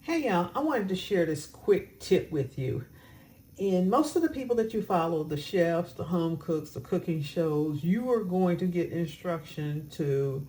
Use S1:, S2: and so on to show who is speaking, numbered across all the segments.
S1: Hey y'all, I wanted to share this quick tip with you. And most of the people that you follow, the chefs, the home cooks, the cooking shows, you are going to get instruction to,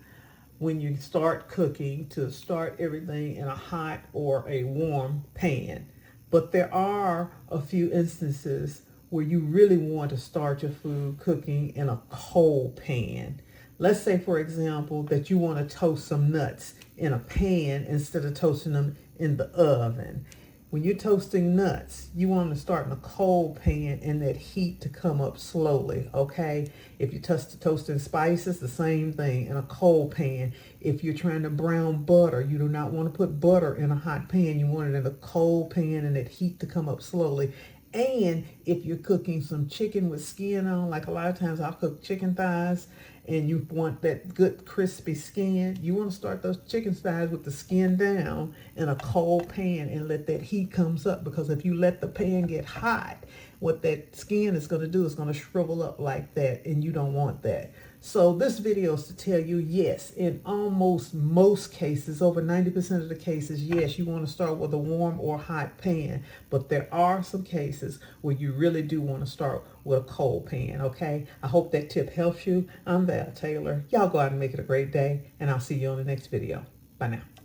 S1: when you start cooking, to start everything in a hot or a warm pan. But there are a few instances where you really want to start your food cooking in a cold pan. Let's say, for example, that you want to toast some nuts in a pan instead of toasting them in the oven. When you're toasting nuts, you want to start in a cold pan and that heat to come up slowly, okay? If you're toasting spices, the same thing in a cold pan. If you're trying to brown butter, you do not want to put butter in a hot pan. You want it in a cold pan and that heat to come up slowly. And if you're cooking some chicken with skin on, like a lot of times I'll cook chicken thighs, and you want that good crispy skin, you want to start those chicken thighs with the skin down in a cold pan and let that heat comes up, because if you let the pan get hot, what that skin is going to do is going to shrivel up like that, and you don't want that. So this video is to tell you, yes, in almost most cases, over 90% of the cases, yes, you want to start with a warm or hot pan, but there are some cases where you really do want to start with a cold pan, okay? I hope that tip helps you. I'm Val Taylor. Y'all go out and make it a great day, and I'll see you on the next video. Bye now.